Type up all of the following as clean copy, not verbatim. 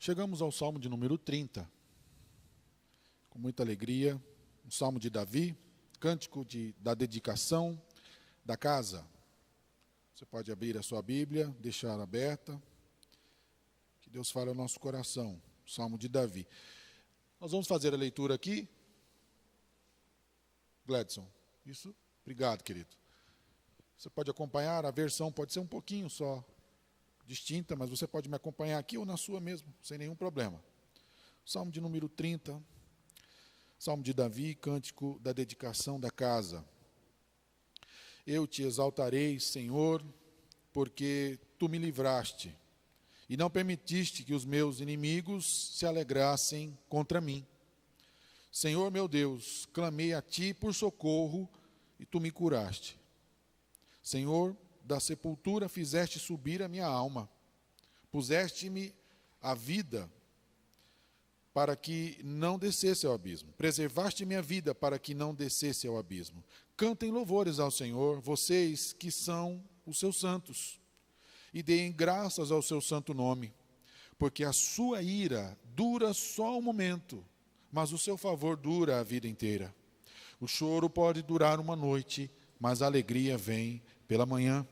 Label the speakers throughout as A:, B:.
A: Chegamos ao Salmo de número 30, com muita alegria, um Salmo de Davi, cântico da dedicação da casa. Você pode abrir a sua Bíblia, deixar aberta, que Deus fale ao nosso coração, Salmo de Davi. Nós vamos fazer a leitura aqui. Gladson, isso? Obrigado, querido. Você pode acompanhar, a versão pode ser um pouquinho só distinta, mas você pode me acompanhar aqui ou na sua mesmo, sem nenhum problema. Salmo de número 30, Salmo de Davi, cântico da dedicação da casa. Eu te exaltarei, Senhor, porque tu me livraste e não permitiste que os meus inimigos se alegrassem contra mim. Senhor meu Deus, clamei a ti por socorro e tu me curaste. Senhor, da sepultura fizeste subir a minha alma, puseste-me a vida para que não descesse ao abismo, preservaste minha vida para que não descesse ao abismo. Cantem louvores ao Senhor, vocês que são os seus santos, e deem graças ao seu santo nome, porque a sua ira dura só um momento, mas o seu favor dura a vida inteira. O choro pode durar uma noite, mas a alegria vem pela manhã.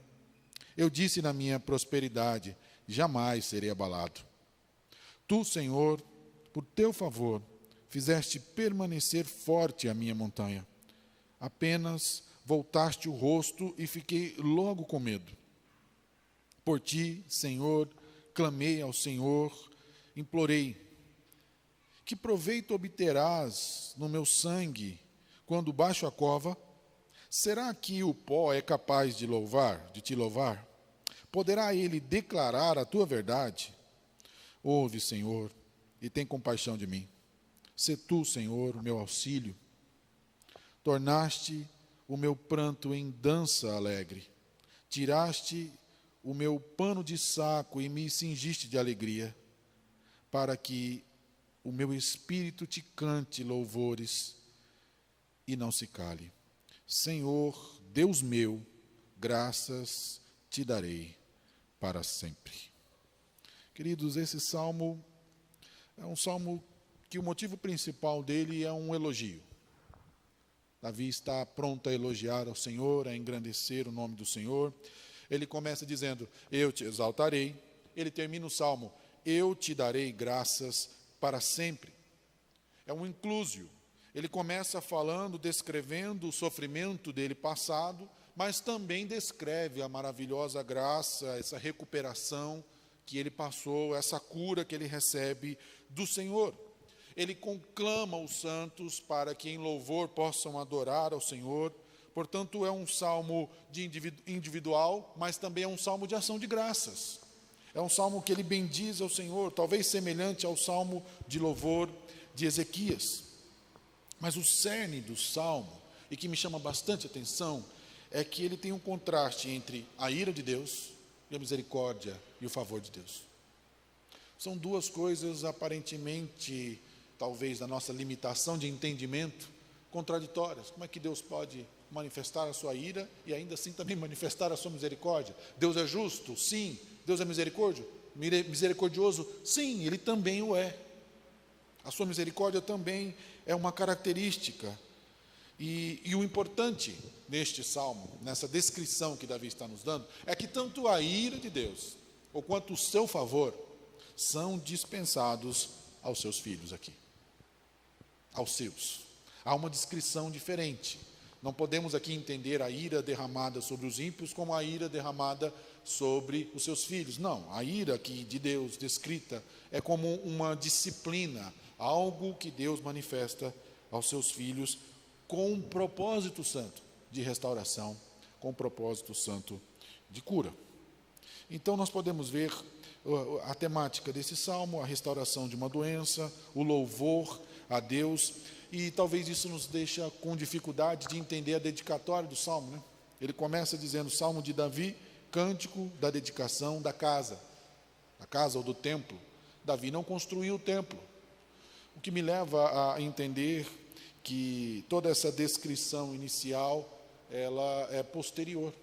A: Eu disse na minha prosperidade, jamais serei abalado. Tu, Senhor, por teu favor, fizeste permanecer forte a minha montanha. Apenas voltaste o rosto e fiquei logo com medo. Por ti, Senhor, clamei ao Senhor, implorei. Que proveito obterás no meu sangue quando baixo a cova? Será que o pó é capaz de te louvar? Poderá ele declarar a tua verdade? Ouve, Senhor, e tem compaixão de mim. Sê tu, Senhor, o meu auxílio. Tornaste o meu pranto em dança alegre. Tiraste o meu pano de saco e me cingiste de alegria, para que o meu espírito te cante louvores e não se cale. Senhor, Deus meu, graças te darei para sempre. Queridos, esse salmo é um salmo que o motivo principal dele é um elogio. Davi está pronto a elogiar ao Senhor, a engrandecer o nome do Senhor. Ele começa dizendo, eu te exaltarei. Ele termina o salmo, eu te darei graças para sempre. É um inclusio. Ele começa falando, descrevendo o sofrimento dele passado, mas também descreve a maravilhosa graça, essa recuperação que ele passou, essa cura que ele recebe do Senhor. Ele conclama os santos para que em louvor possam adorar ao Senhor. Portanto, é um salmo de individual, mas também é um salmo de ação de graças. É um salmo que ele bendiz ao Senhor, talvez semelhante ao salmo de louvor de Ezequias. Mas o cerne do salmo, e que me chama bastante atenção, é que ele tem um contraste entre a ira de Deus e a misericórdia e o favor de Deus. São duas coisas aparentemente, talvez da nossa limitação de entendimento, contraditórias. Como é que Deus pode manifestar a sua ira e ainda assim também manifestar a sua misericórdia? Deus é justo? Sim. Deus é misericordioso? Sim, Ele também o é. A sua misericórdia também é uma característica. E o importante neste salmo, nessa descrição que Davi está nos dando, é que tanto a ira de Deus, ou quanto o seu favor, são dispensados aos seus filhos aqui. Aos seus. Há uma descrição diferente. Não podemos aqui entender a ira derramada sobre os ímpios como a ira derramada sobre os seus filhos. Não, a ira aqui de Deus descrita é como uma disciplina, algo que Deus manifesta aos seus filhos com um propósito santo de restauração, com um propósito santo de cura. Então nós podemos ver a temática desse salmo, a restauração de uma doença, o louvor a Deus, e talvez isso nos deixa com dificuldade de entender a dedicatória do salmo, né? Ele começa dizendo, Salmo de Davi, cântico da dedicação da casa ou do templo. Davi não construiu o templo, o que me leva a entender que toda essa descrição inicial, ela é posterior.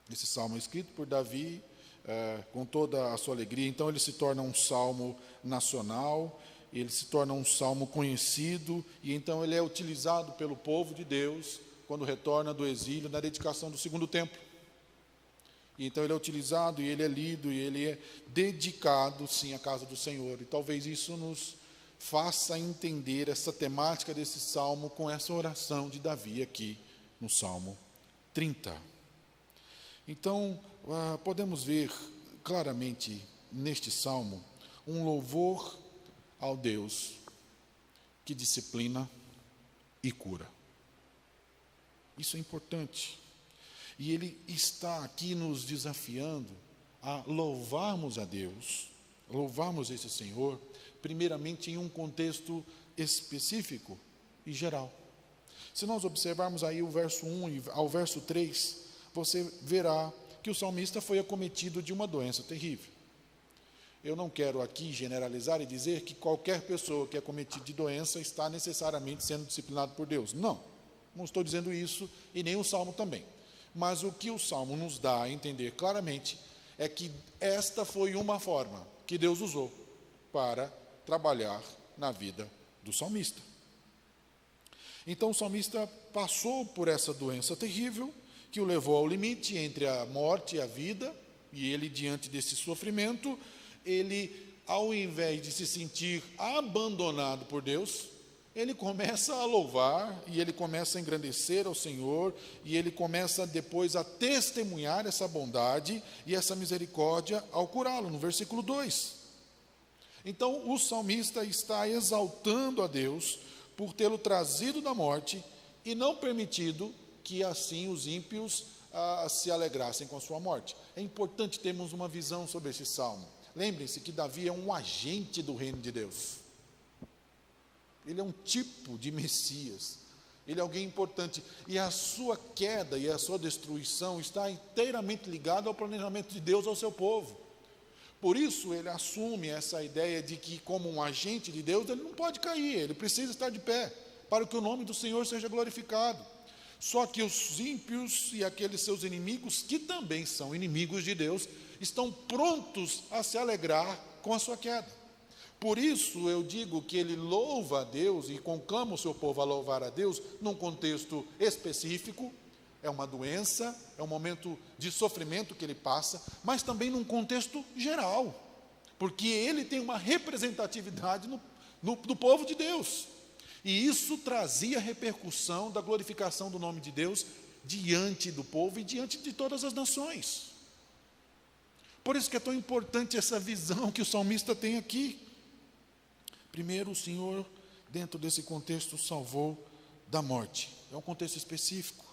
A: Esse salmo é escrito por Davi com toda a sua alegria. Então ele se torna um salmo nacional, ele se torna um salmo conhecido, e então ele é utilizado pelo povo de Deus quando retorna do exílio na dedicação do segundo templo. E então ele é utilizado, e ele é lido, e ele é dedicado, sim, à casa do Senhor. E talvez isso nos faça entender essa temática desse salmo com essa oração de Davi aqui no Salmo 30. Então, podemos ver claramente neste salmo um louvor ao Deus que disciplina e cura. Isso é importante. E ele está aqui nos desafiando a louvarmos a Deus, louvarmos esse Senhor, primeiramente em um contexto específico e geral. Se nós observarmos aí o verso 1 ao verso 3, você verá que o salmista foi acometido de uma doença terrível. Eu não quero aqui generalizar e dizer que qualquer pessoa que é acometida de doença está necessariamente sendo disciplinado por Deus. Não estou dizendo isso, e nem o Salmo também. Mas o que o Salmo nos dá a entender claramente é que esta foi uma forma que Deus usou para trabalhar na vida do salmista. Então o salmista passou por essa doença terrível, que o levou ao limite entre a morte e a vida, e ele, diante desse sofrimento, ele, ao invés de se sentir abandonado por Deus, ele começa a louvar, e ele começa a engrandecer ao Senhor, e ele começa depois a testemunhar essa bondade e essa misericórdia ao curá-lo, no versículo 2. Então o salmista está exaltando a Deus por tê-lo trazido da morte e não permitido que assim os ímpios se alegrassem com a sua morte. É importante termos uma visão sobre esse salmo. Lembrem-se que Davi é um agente do reino de Deus. Ele é um tipo de Messias. Ele é alguém importante. E a sua queda e a sua destruição está inteiramente ligada ao planejamento de Deus ao seu povo. Por isso ele assume essa ideia de que, como um agente de Deus, ele não pode cair, ele precisa estar de pé, para que o nome do Senhor seja glorificado. Só que os ímpios e aqueles seus inimigos, que também são inimigos de Deus, estão prontos a se alegrar com a sua queda. Por isso eu digo que ele louva a Deus e conclama o seu povo a louvar a Deus num contexto específico. É uma doença, é um momento de sofrimento que ele passa, mas também num contexto geral, porque ele tem uma representatividade no povo de Deus. E isso trazia repercussão da glorificação do nome de Deus diante do povo e diante de todas as nações. Por isso que é tão importante essa visão que o salmista tem aqui. Primeiro, o Senhor, dentro desse contexto, salvou da morte. É um contexto específico.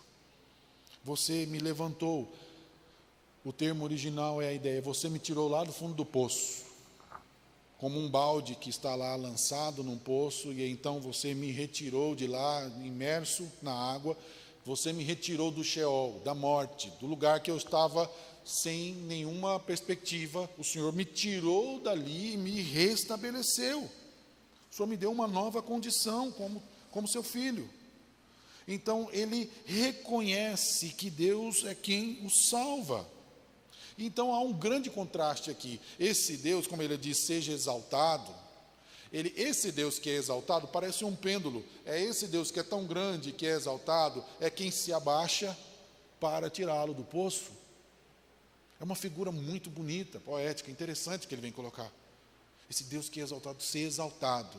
A: Você me levantou. O termo original é a ideia, você me tirou lá do fundo do poço, como um balde que está lá lançado num poço, e então você me retirou de lá, imerso na água, você me retirou do Sheol, da morte, do lugar que eu estava sem nenhuma perspectiva. O Senhor me tirou dali e me restabeleceu. O Senhor me deu uma nova condição como seu filho. Então ele reconhece que Deus é quem o salva. Então há um grande contraste aqui. Esse Deus, como ele diz, seja exaltado. Esse Deus que é exaltado parece um pêndulo. É esse Deus que é tão grande, que é exaltado, é quem se abaixa para tirá-lo do poço. É uma figura muito bonita, poética, interessante que ele vem colocar. Esse Deus que é exaltado, ser exaltado,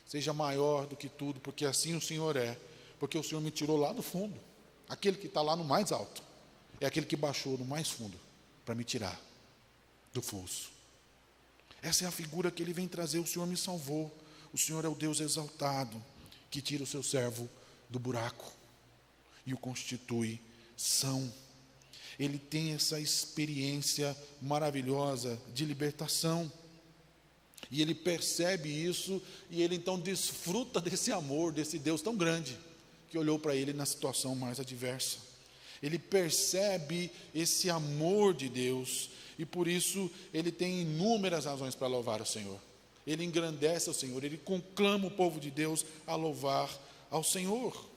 A: seja maior do que tudo, porque assim o Senhor é. Porque o Senhor me tirou lá do fundo. Aquele que está lá no mais alto é aquele que baixou no mais fundo para me tirar do fosso. Essa é a figura que ele vem trazer. O Senhor me salvou. O Senhor é o Deus exaltado que tira o seu servo do buraco e o constitui são. Ele tem essa experiência maravilhosa de libertação. E ele percebe isso, e ele então desfruta desse amor, desse Deus tão grande, que olhou para ele na situação mais adversa. Ele percebe esse amor de Deus, e por isso ele tem inúmeras razões para louvar o Senhor. Ele engrandece o Senhor, ele conclama o povo de Deus a louvar ao Senhor.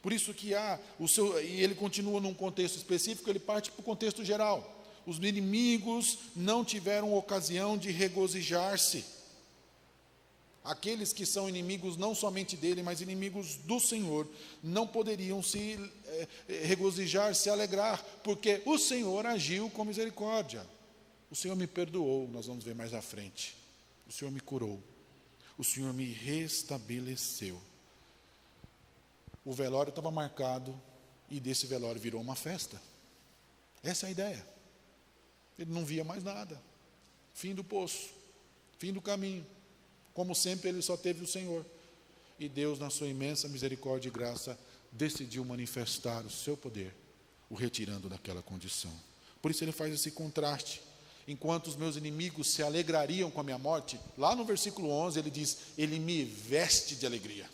A: Por isso que e ele continua num contexto específico, ele parte para o contexto geral. Os inimigos não tiveram ocasião de regozijar-se. Aqueles que são inimigos não somente dele, mas inimigos do Senhor, não poderiam se regozijar, se alegrar, porque o Senhor agiu com misericórdia. O Senhor me perdoou, nós vamos ver mais à frente. O Senhor me curou. O Senhor me restabeleceu. O velório estava marcado e desse velório virou uma festa. Essa é a ideia. Ele não via mais nada. Fim do poço, fim do caminho. Como sempre, ele só teve o Senhor. E Deus, na sua imensa misericórdia e graça, decidiu manifestar o seu poder, o retirando daquela condição. Por isso ele faz esse contraste. Enquanto os meus inimigos se alegrariam com a minha morte, lá no versículo 11 ele diz, ele me veste de alegria.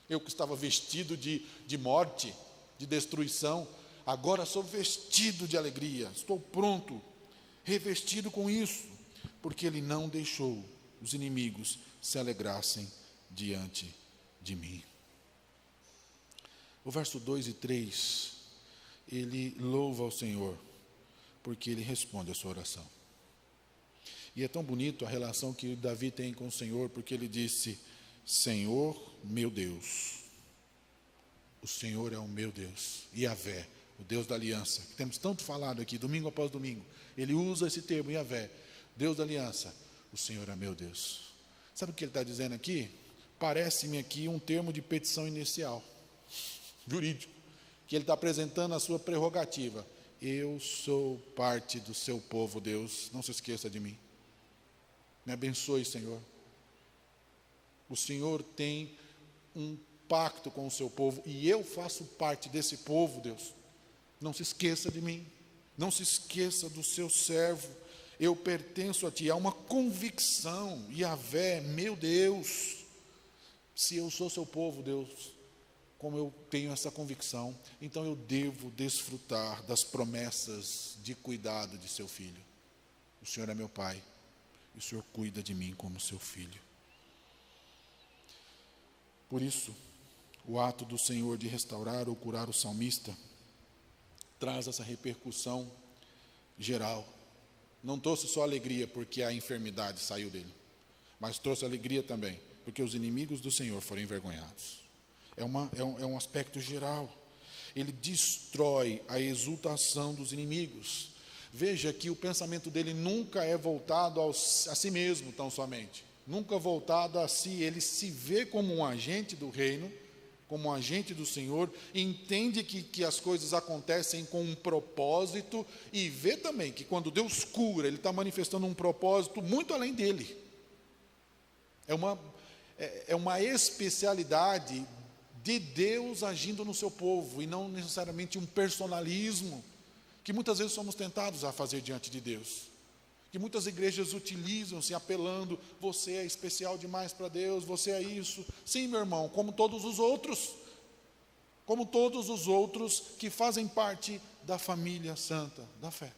A: Eu que estava vestido de morte, de destruição, agora sou vestido de alegria, estou pronto, revestido com isso, porque ele não deixou os inimigos se alegrassem diante de mim. O verso 2 e 3, ele louva ao Senhor, porque ele responde a sua oração. E é tão bonito a relação que Davi tem com o Senhor, porque ele disse, Senhor meu Deus, o Senhor é o meu Deus, Yahvé, o Deus da aliança, que temos tanto falado aqui, domingo após domingo, ele usa esse termo, Yahvé, Deus da aliança, o Senhor é meu Deus. Sabe o que ele está dizendo aqui? Parece-me aqui um termo de petição inicial, jurídico, que ele está apresentando a sua prerrogativa. Eu sou parte do seu povo, Deus, não se esqueça de mim. Me abençoe, Senhor. O Senhor tem um pacto com o seu povo e eu faço parte desse povo, Deus. Não se esqueça de mim. Não se esqueça do seu servo. Eu pertenço a ti. Há uma convicção. Yahvé, meu Deus. Se eu sou seu povo, Deus, como eu tenho essa convicção, então eu devo desfrutar das promessas de cuidado de seu filho. O Senhor é meu pai. E o Senhor cuida de mim como seu filho. Por isso, o ato do Senhor de restaurar ou curar o salmista traz essa repercussão geral. Não trouxe só alegria porque a enfermidade saiu dele, mas trouxe alegria também porque os inimigos do Senhor foram envergonhados. É um aspecto geral. Ele destrói a exultação dos inimigos. Veja que o pensamento dele nunca é voltado a si mesmo tão somente. Nunca voltado a si. Ele se vê como um agente do reino, como um agente do Senhor, entende que as coisas acontecem com um propósito e vê também que quando Deus cura, Ele está manifestando um propósito muito além dele. É uma especialidade de Deus agindo no seu povo e não necessariamente um personalismo que muitas vezes somos tentados a fazer diante de Deus. Que muitas igrejas utilizam-se apelando, você é especial demais para Deus, você é isso. Sim, meu irmão, como todos os outros que fazem parte da família santa, da fé.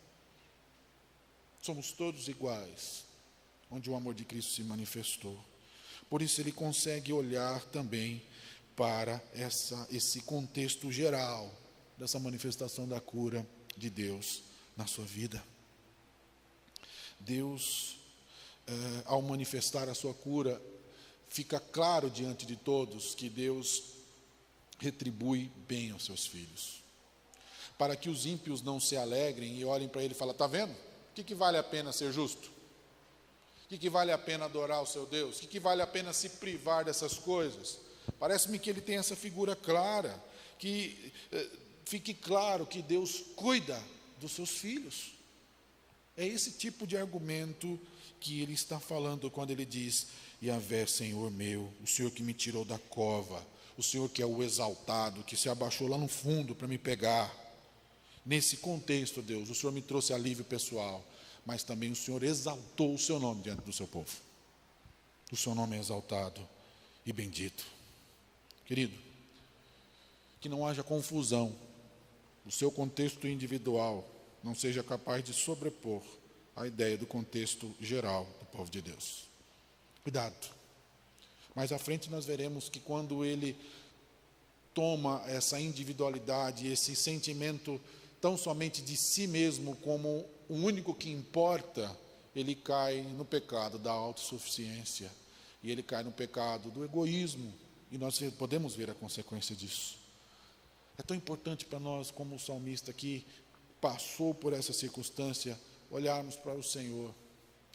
A: Somos todos iguais, onde o amor de Cristo se manifestou. Por isso ele consegue olhar também para esse contexto geral dessa manifestação da cura de Deus na sua vida. Deus, ao manifestar a sua cura, fica claro diante de todos que Deus retribui bem aos seus filhos. Para que os ímpios não se alegrem e olhem para ele e falem, está vendo? O que vale a pena ser justo? O que vale a pena adorar o seu Deus? O que vale a pena se privar dessas coisas? Parece-me que ele tem essa figura clara, que fique claro que Deus cuida dos seus filhos. É esse tipo de argumento que ele está falando quando ele diz, Yahvé, Senhor meu, o Senhor que me tirou da cova, o Senhor que é o exaltado, que se abaixou lá no fundo para me pegar. Nesse contexto, Deus, o Senhor me trouxe alívio pessoal, mas também o Senhor exaltou o seu nome diante do seu povo. O seu nome é exaltado e bendito. Querido, que não haja confusão, o seu contexto individual não seja capaz de sobrepor a ideia do contexto geral do povo de Deus. Cuidado. Mais à frente nós veremos que quando ele toma essa individualidade, esse sentimento tão somente de si mesmo como o único que importa, ele cai no pecado da autossuficiência, e ele cai no pecado do egoísmo, e nós podemos ver a consequência disso. É tão importante para nós, como o salmista que passou por essa circunstância, olharmos para o Senhor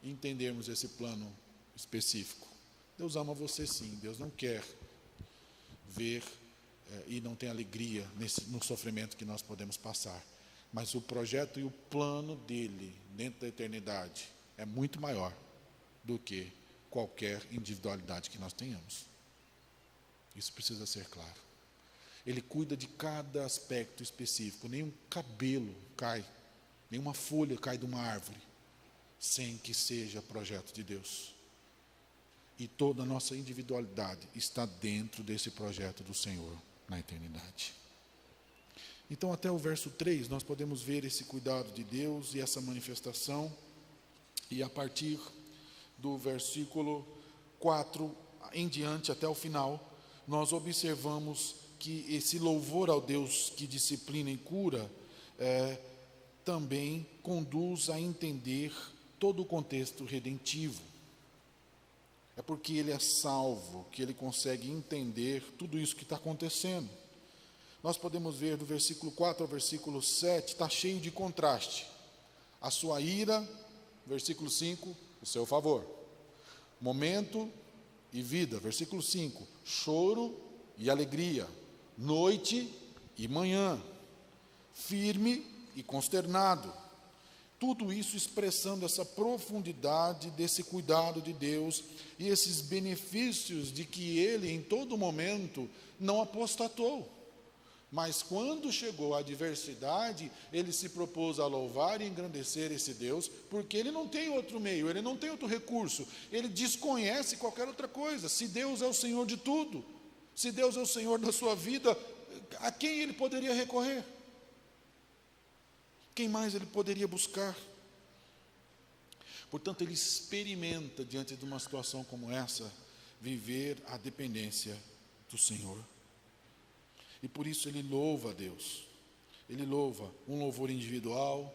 A: e entendermos esse plano específico. Deus ama você sim, Deus não quer ver e não tem alegria no sofrimento que nós podemos passar. Mas o projeto e o plano dele, dentro da eternidade, é muito maior do que qualquer individualidade que nós tenhamos. Isso precisa ser claro. Ele cuida de cada aspecto específico. Nenhum cabelo cai, nenhuma folha cai de uma árvore, sem que seja projeto de Deus. E toda a nossa individualidade está dentro desse projeto do Senhor na eternidade. Então, até o verso 3, nós podemos ver esse cuidado de Deus e essa manifestação. E a partir do versículo 4 em diante, até o final, nós observamos que esse louvor ao Deus que disciplina e cura também conduz a entender todo o contexto redentivo. É porque ele é salvo que ele consegue entender tudo isso que está acontecendo. Nós podemos ver do versículo 4 ao versículo 7, está cheio de contraste. A sua ira, versículo 5, o seu favor. Momento e vida, versículo 5, choro e alegria, noite e manhã, firme e consternado. Tudo isso expressando essa profundidade desse cuidado de Deus e esses benefícios de que ele, em todo momento, não apostatou. Mas quando chegou a adversidade, ele se propôs a louvar e engrandecer esse Deus, porque ele não tem outro meio, ele não tem outro recurso, ele desconhece qualquer outra coisa. Se Deus é o Senhor de tudo, se Deus é o Senhor da sua vida, a quem ele poderia recorrer? Quem mais ele poderia buscar? Portanto, ele experimenta, diante de uma situação como essa, viver a dependência do Senhor. E por isso ele louva a Deus. Ele louva um louvor individual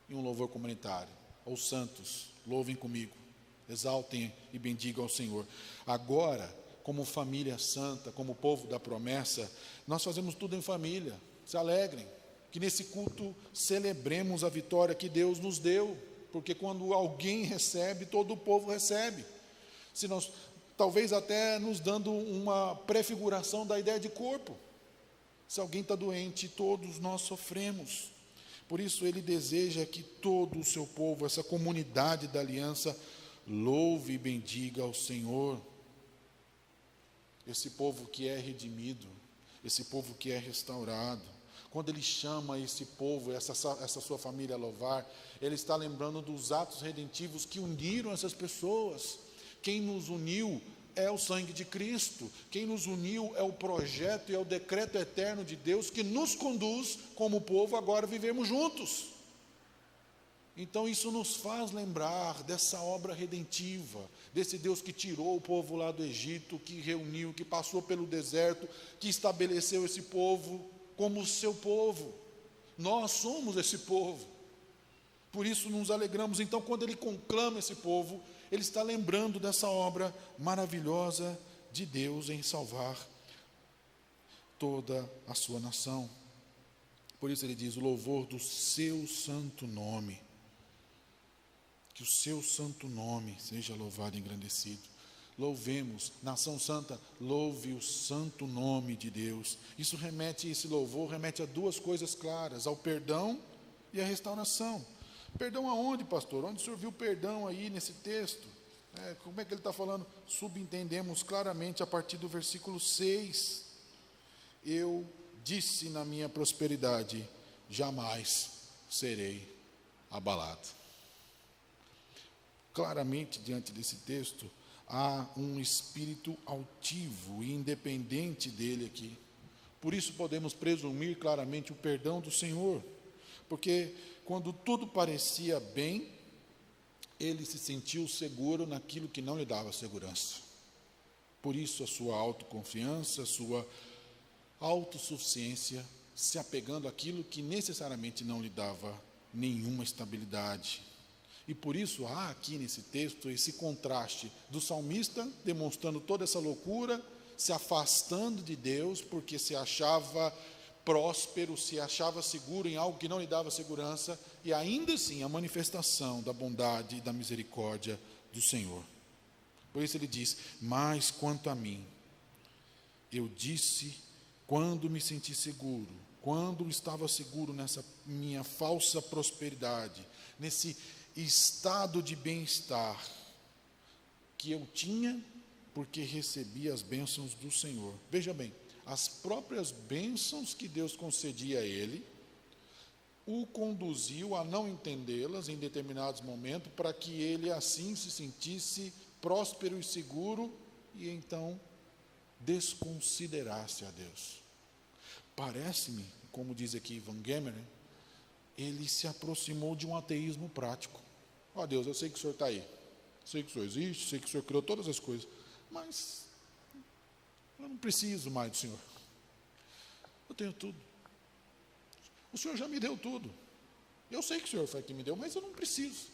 A: e um louvor comunitário. Os santos, louvem comigo, exaltem e bendigam ao Senhor. Agora, como família santa, como povo da promessa, nós fazemos tudo em família. Se alegrem. Que nesse culto celebremos a vitória que Deus nos deu, porque quando alguém recebe, todo o povo recebe. Se nós, talvez até nos dando uma prefiguração da ideia de corpo. Se alguém está doente, todos nós sofremos. Por isso ele deseja que todo o seu povo, essa comunidade da aliança, louve e bendiga ao Senhor. Esse povo que é redimido, esse povo que é restaurado. Quando ele chama esse povo, essa sua família a louvar, ele está lembrando dos atos redentivos que uniram essas pessoas. Quem nos uniu é o sangue de Cristo. Quem nos uniu é o projeto e é o decreto eterno de Deus que nos conduz, como povo, agora a vivermos juntos. Então isso nos faz lembrar dessa obra redentiva, desse Deus que tirou o povo lá do Egito, que reuniu, que passou pelo deserto, que estabeleceu esse povo como o seu povo. Nós somos esse povo. Por isso nos alegramos. Então, quando ele conclama esse povo, ele está lembrando dessa obra maravilhosa de Deus em salvar toda a sua nação. Por isso ele diz: o louvor do seu santo nome. Que o seu santo nome seja louvado e engrandecido. Louvemos, nação santa, louve o santo nome de Deus. Esse louvor remete a duas coisas claras: ao perdão e à restauração. Perdão aonde, pastor? Onde o senhor viu perdão aí nesse texto? Como é que ele está falando? Subentendemos claramente a partir do versículo 6. Eu disse na minha prosperidade, jamais serei abalado. Claramente, diante desse texto, há um espírito altivo e independente dele aqui. Por isso podemos presumir claramente o perdão do Senhor, porque quando tudo parecia bem, ele se sentiu seguro naquilo que não lhe dava segurança. Por isso a sua autoconfiança, a sua autossuficiência se apegando àquilo que necessariamente não lhe dava nenhuma estabilidade. E por isso há aqui nesse texto esse contraste do salmista demonstrando toda essa loucura, se afastando de Deus porque se achava próspero, se achava seguro em algo que não lhe dava segurança, e ainda assim a manifestação da bondade e da misericórdia do Senhor. Por isso ele diz: mas quanto a mim, eu disse quando me senti seguro, quando estava seguro nessa minha falsa prosperidade, nesse estado de bem-estar que eu tinha, porque recebi as bênçãos do Senhor. Veja bem, as próprias bênçãos que Deus concedia a ele, o conduziu a não entendê-las em determinados momentos, para que ele assim se sentisse próspero e seguro, e então desconsiderasse a Deus. Parece-me, como diz aqui Van Gemeren, ele se aproximou de um ateísmo prático. Ó Deus, eu sei que o Senhor está aí, sei que o Senhor existe, sei que o Senhor criou todas as coisas, mas eu não preciso mais do Senhor. Eu tenho tudo. O Senhor já me deu tudo. Eu sei que o Senhor foi quem me deu, mas eu não preciso.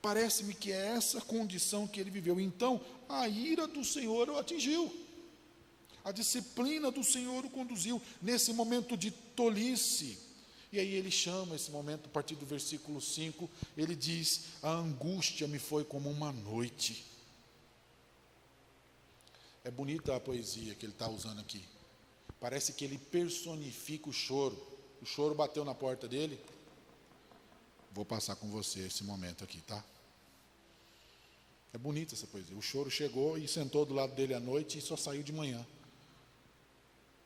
A: Parece-me que é essa condição que ele viveu. Então, a ira do Senhor o atingiu. A disciplina do Senhor o conduziu nesse momento de tolice. E aí ele chama esse momento, a partir do versículo 5, ele diz: a angústia me foi como uma noite. É bonita a poesia que ele está usando aqui. Parece que ele personifica o choro. O choro bateu na porta dele. Vou passar com você esse momento aqui, tá? É bonita essa poesia. O choro chegou e sentou do lado dele à noite e só saiu de manhã.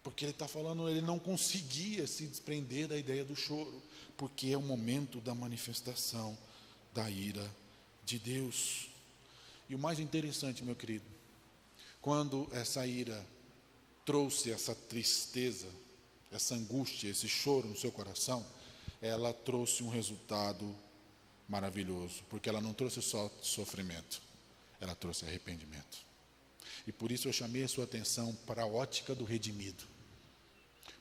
A: Porque ele está falando, ele não conseguia se desprender da ideia do choro, porque é o momento da manifestação da ira de Deus. E o mais interessante, meu querido, quando essa ira trouxe essa tristeza, essa angústia, esse choro no seu coração, ela trouxe um resultado maravilhoso, porque ela não trouxe só sofrimento, ela trouxe arrependimento. E por isso eu chamei a sua atenção para a ótica do redimido.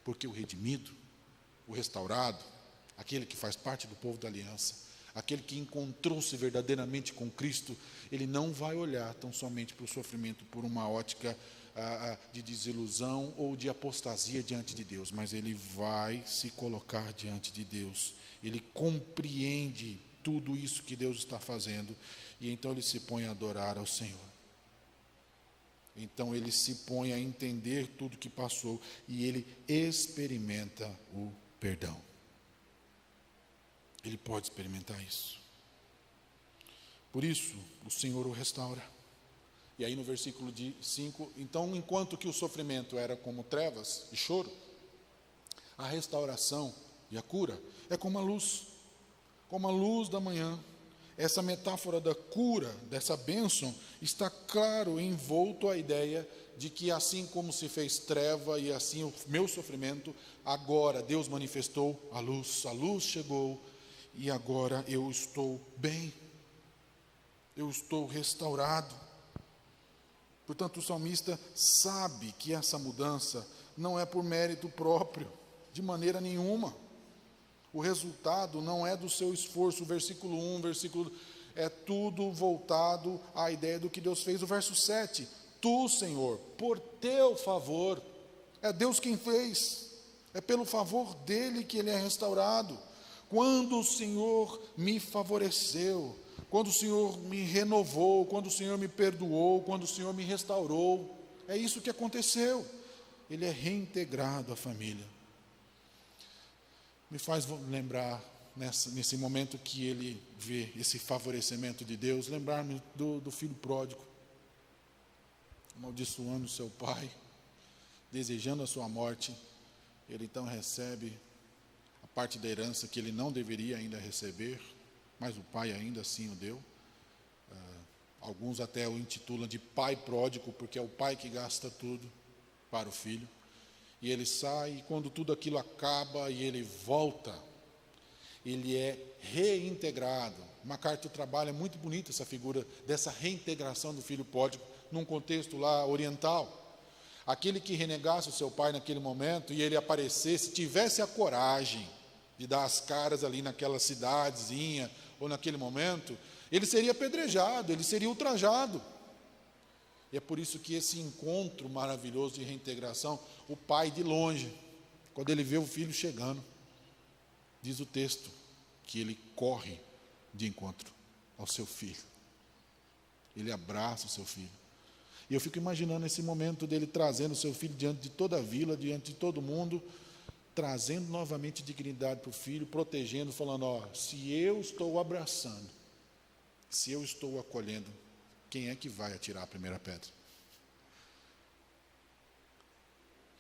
A: Porque o redimido, o restaurado, aquele que faz parte do povo da aliança, aquele que encontrou-se verdadeiramente com Cristo, ele não vai olhar tão somente para o sofrimento por uma ótica de desilusão ou de apostasia diante de Deus, mas ele vai se colocar diante de Deus. Ele compreende tudo isso que Deus está fazendo, e então ele se põe a adorar ao Senhor. Então ele se põe a entender tudo que passou, e ele experimenta o perdão. Ele pode experimentar isso. Por isso, o Senhor o restaura. E aí no versículo 5, então, enquanto que o sofrimento era como trevas e choro, a restauração e a cura é como a luz da manhã. Essa metáfora da cura, dessa bênção, está claro envolto a ideia de que assim como se fez treva e assim o meu sofrimento, agora Deus manifestou a luz chegou e agora eu estou bem, eu estou restaurado. Portanto, o salmista sabe que essa mudança não é por mérito próprio, de maneira nenhuma. O resultado não é do seu esforço. O versículo 1, é tudo voltado à ideia do que Deus fez. O verso 7, tu, Senhor, por teu favor, é Deus quem fez, é pelo favor dele que ele é restaurado. Quando o Senhor me favoreceu, quando o Senhor me renovou, quando o Senhor me perdoou, quando o Senhor me restaurou, é isso que aconteceu. Ele é reintegrado à família. Me faz lembrar, nesse momento que ele vê esse favorecimento de Deus, lembrar-me do filho pródigo, amaldiçoando seu pai, desejando a sua morte. Ele então recebe a parte da herança que ele não deveria ainda receber, mas o pai ainda assim o deu. Alguns até o intitulam de pai pródigo, porque é o pai que gasta tudo para o filho. E ele sai, e quando tudo aquilo acaba e ele volta, ele é reintegrado. MacArthur trabalha muito bonita essa figura dessa reintegração do filho pródigo, num contexto lá oriental. Aquele que renegasse o seu pai naquele momento e ele aparecesse, tivesse a coragem de dar as caras ali naquela cidadezinha ou naquele momento, ele seria apedrejado, ele seria ultrajado. E é por isso que esse encontro maravilhoso de reintegração, o pai de longe, quando ele vê o filho chegando, diz o texto que ele corre de encontro ao seu filho. Ele abraça o seu filho. E eu fico imaginando esse momento dele trazendo o seu filho diante de toda a vila, diante de todo mundo, trazendo novamente dignidade para o filho, protegendo, falando, ó, se eu estou abraçando, se eu estou acolhendo, quem é que vai atirar a primeira pedra?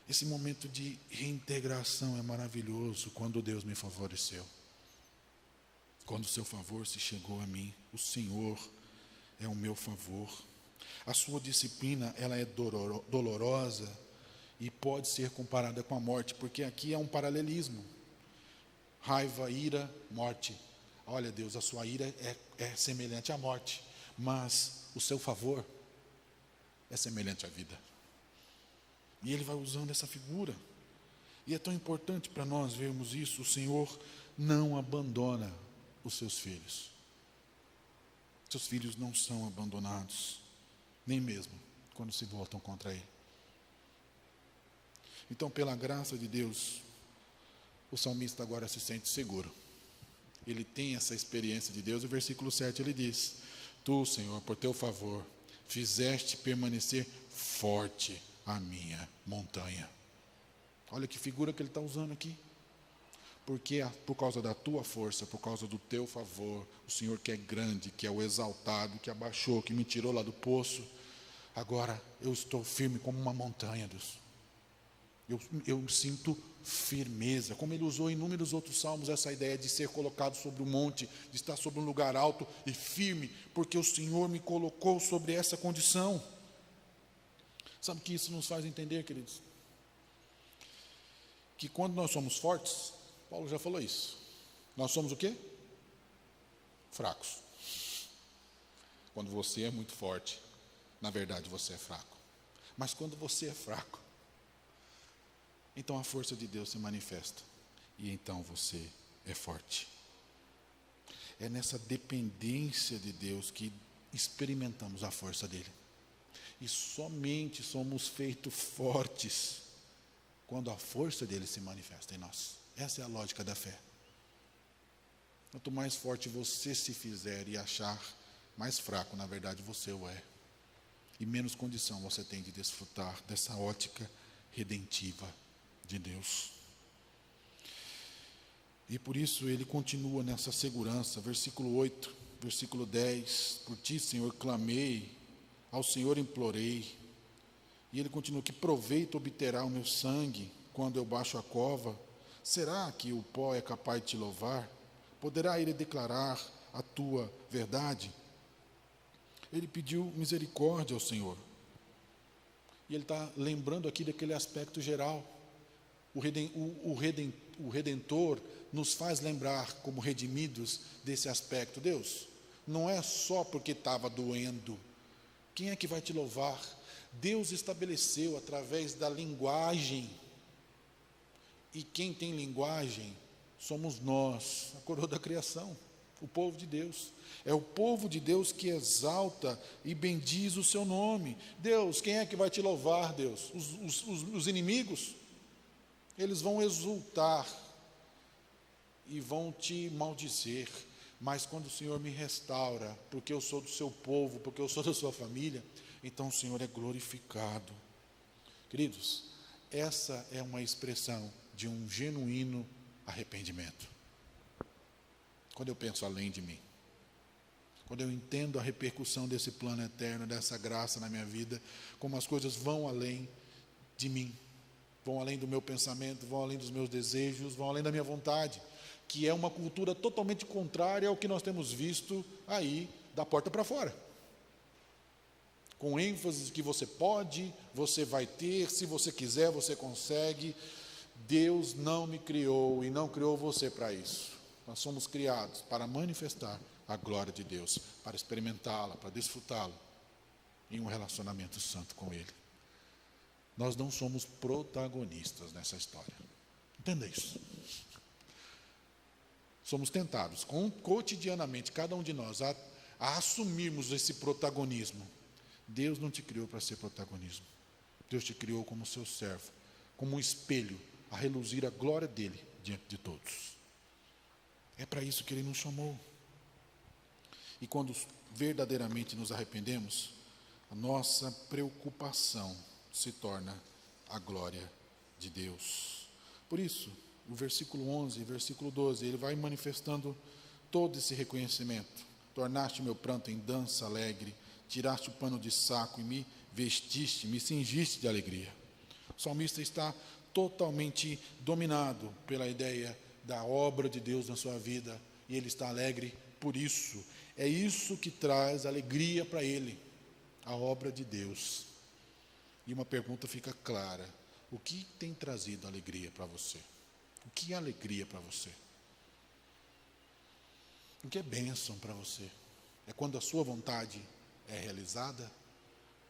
A: Esse momento de reintegração é maravilhoso quando Deus me favoreceu. Quando o seu favor se chegou a mim, o Senhor é o meu favor. A sua disciplina, ela é dolorosa e pode ser comparada com a morte, porque aqui é um paralelismo. Raiva, ira, morte. Olha, Deus, a sua ira é semelhante à morte, mas o seu favor é semelhante à vida. E ele vai usando essa figura. E é tão importante para nós vermos isso. O Senhor não abandona os seus filhos. Seus filhos não são abandonados, nem mesmo quando se voltam contra ele. Então, pela graça de Deus, o salmista agora se sente seguro. Ele tem essa experiência de Deus. O versículo 7 ele diz: Tu, Senhor, por teu favor, fizeste permanecer forte a minha montanha. Olha que figura que ele está usando aqui. Porque por causa da tua força, por causa do teu favor, o Senhor que é grande, que é o exaltado, que abaixou, que me tirou lá do poço, agora eu estou firme como uma montanha, Deus. Eu sinto firmeza, como ele usou em inúmeros outros salmos, essa ideia de ser colocado sobre um monte, de estar sobre um lugar alto e firme, porque o Senhor me colocou sobre essa condição. Sabe o que isso nos faz entender, queridos? Que quando nós somos fortes, Paulo já falou isso, nós somos o quê? Fracos. Quando você é muito forte, na verdade você é fraco. Mas quando você é fraco, então a força de Deus se manifesta. E então você é forte. É nessa dependência de Deus que experimentamos a força dele. E somente somos feitos fortes quando a força dele se manifesta em nós. Essa é a lógica da fé. Quanto mais forte você se fizer e achar, mais fraco, na verdade, você o é. E menos condição você tem de desfrutar dessa ótica redentiva de Deus. E por isso ele continua nessa segurança, versículo 8, versículo 10, por ti, Senhor, clamei, ao Senhor implorei. E ele continua, que proveito obterá o meu sangue quando eu baixo a cova? Será que o pó é capaz de te louvar? Poderá ele declarar a tua verdade? Ele pediu misericórdia ao Senhor. E ele está lembrando aqui daquele aspecto geral. O Redentor nos faz lembrar, como redimidos, desse aspecto. Deus, não é só porque estava doendo. Quem é que vai te louvar? Deus estabeleceu através da linguagem. E quem tem linguagem somos nós, a coroa da criação, o povo de Deus. É o povo de Deus que exalta e bendiz o seu nome. Deus, quem é que vai te louvar, Deus? Os inimigos? Eles vão exultar e vão te maldizer. Mas quando o Senhor me restaura, porque eu sou do seu povo, porque eu sou da sua família, então o Senhor é glorificado. Queridos, essa é uma expressão de um genuíno arrependimento. Quando eu penso além de mim, quando eu entendo a repercussão desse plano eterno, dessa graça na minha vida, como as coisas vão além de mim, vão além do meu pensamento, vão além dos meus desejos, vão além da minha vontade, que é uma cultura totalmente contrária ao que nós temos visto aí da porta para fora. Com ênfase que você pode, você vai ter, se você quiser, você consegue. Deus não me criou e não criou você para isso. Nós somos criados para manifestar a glória de Deus, para experimentá-la, para desfrutá-la em um relacionamento santo com Ele. Nós não somos protagonistas nessa história. Entenda isso. Somos tentados cotidianamente, cada um de nós, a assumirmos esse protagonismo. Deus não te criou para ser protagonismo. Deus te criou como seu servo, como um espelho, a reluzir a glória dele diante de todos. É para isso que ele nos chamou. E quando verdadeiramente nos arrependemos, a nossa preocupação se torna a glória de Deus. Por isso, o versículo 11 e versículo 12, ele vai manifestando todo esse reconhecimento. Tornaste meu pranto em dança alegre, tiraste o pano de saco e me vestiste, me cingiste de alegria. O salmista está totalmente dominado pela ideia da obra de Deus na sua vida, e ele está alegre por isso. É isso que traz alegria para ele, a obra de Deus. E uma pergunta fica clara: o que tem trazido alegria para você? O que é alegria para você? O que é bênção para você? É quando a sua vontade é realizada?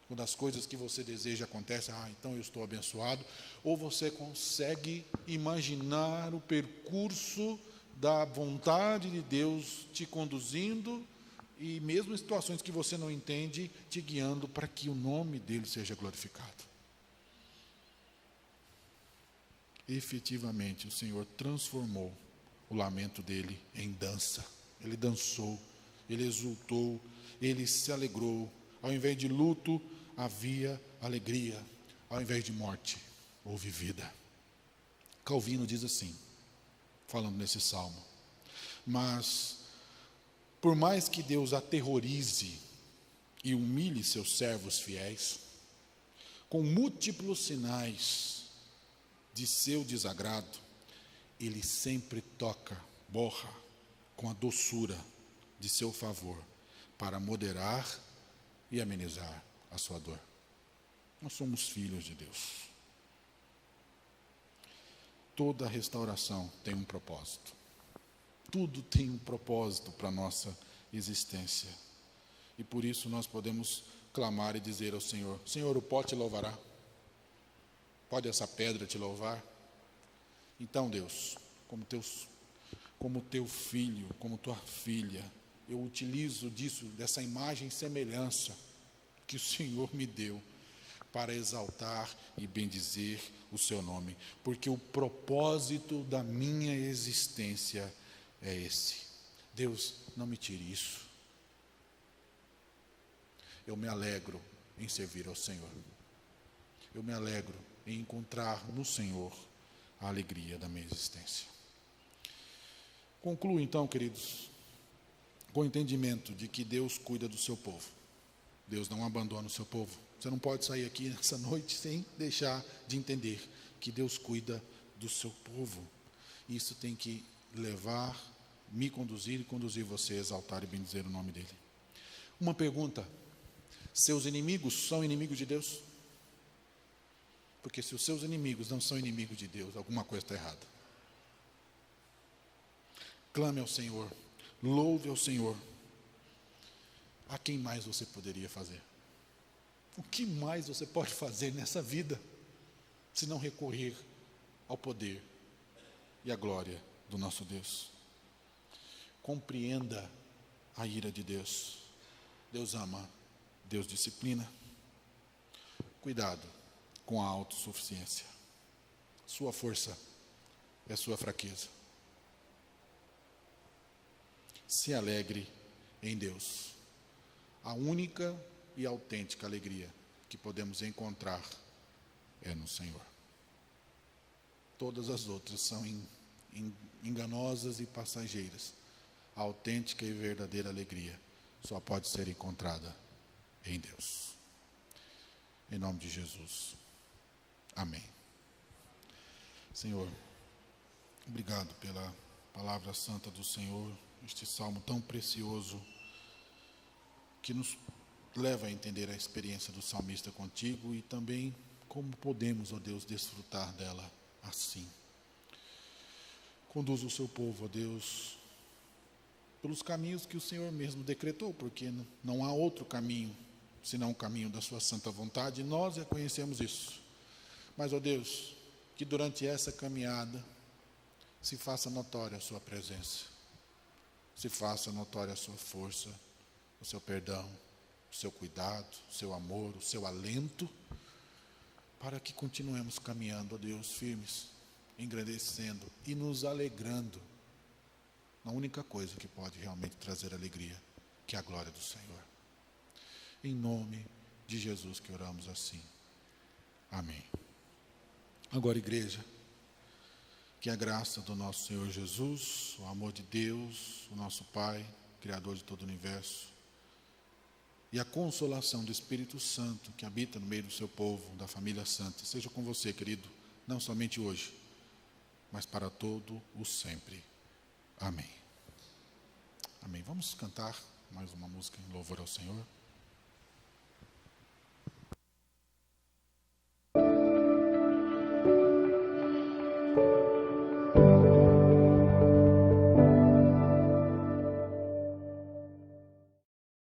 A: Quando as coisas que você deseja acontecem, então eu estou abençoado? Ou você consegue imaginar o percurso da vontade de Deus te conduzindo, e mesmo em situações que você não entende, te guiando para que o nome dele seja glorificado? Efetivamente, o Senhor transformou o lamento dele em dança. Ele dançou, ele exultou, ele se alegrou. Ao invés de luto, havia alegria. Ao invés de morte, houve vida. Calvino diz assim, falando nesse salmo: mas, por mais que Deus aterrorize e humilhe seus servos fiéis, com múltiplos sinais de seu desagrado, ele sempre borra com a doçura de seu favor, para moderar e amenizar a sua dor. Nós somos filhos de Deus. Toda restauração tem um propósito. Tudo tem um propósito para a nossa existência. E por isso nós podemos clamar e dizer ao Senhor: Senhor, o pó te louvará? Pode essa pedra te louvar? Então, Deus, como teu filho, como tua filha, eu utilizo dessa imagem e semelhança que o Senhor me deu, para exaltar e bendizer o seu nome, porque o propósito da minha existência é esse. Deus, não me tire isso. Eu me alegro em servir ao Senhor. Eu me alegro em encontrar no Senhor a alegria da minha existência. Concluo então, queridos, com o entendimento de que Deus cuida do seu povo. Deus não abandona o seu povo. Você não pode sair aqui nessa noite sem deixar de entender que Deus cuida do seu povo. Isso tem que me conduzir e conduzir você a exaltar e bendizer o nome dele. Uma pergunta: seus inimigos são inimigos de Deus? Porque se os seus inimigos não são inimigos de Deus, alguma coisa está errada. Clame ao Senhor, louve ao Senhor. A quem mais você poderia fazer? O que mais você pode fazer nessa vida, se não recorrer ao poder e à glória do nosso Deus? Compreenda a ira de Deus. Deus ama, Deus disciplina. Cuidado com a autossuficiência. Sua força é sua fraqueza. Se alegre em Deus. A única e autêntica alegria que podemos encontrar é no Senhor. Todas as outras são enganosas e passageiras. A autêntica e verdadeira alegria só pode ser encontrada em Deus. Em nome de Jesus. Amém. Senhor, obrigado pela palavra santa do Senhor, este salmo tão precioso, que nos leva a entender a experiência do salmista contigo e também como podemos, ó Deus, desfrutar dela assim. Conduza o seu povo, ó Deus, pelos caminhos que o Senhor mesmo decretou, porque não há outro caminho senão o caminho da sua santa vontade, e nós reconhecemos isso. Mas, ó Deus, que durante essa caminhada se faça notória a sua presença, se faça notória a sua força, o seu perdão, o seu cuidado, o seu amor, o seu alento, para que continuemos caminhando, ó Deus, firmes, engrandecendo e nos alegrando na única coisa que pode realmente trazer alegria, que é a glória do Senhor. Em nome de Jesus que oramos assim. Amém. Agora, igreja, que a graça do nosso Senhor Jesus, o amor de Deus, o nosso Pai, Criador de todo o universo, e a consolação do Espírito Santo que habita no meio do seu povo, da família santa, seja com você, querido, não somente hoje, mas para todo o sempre. Amém. Amém. Vamos cantar mais uma música em louvor ao Senhor.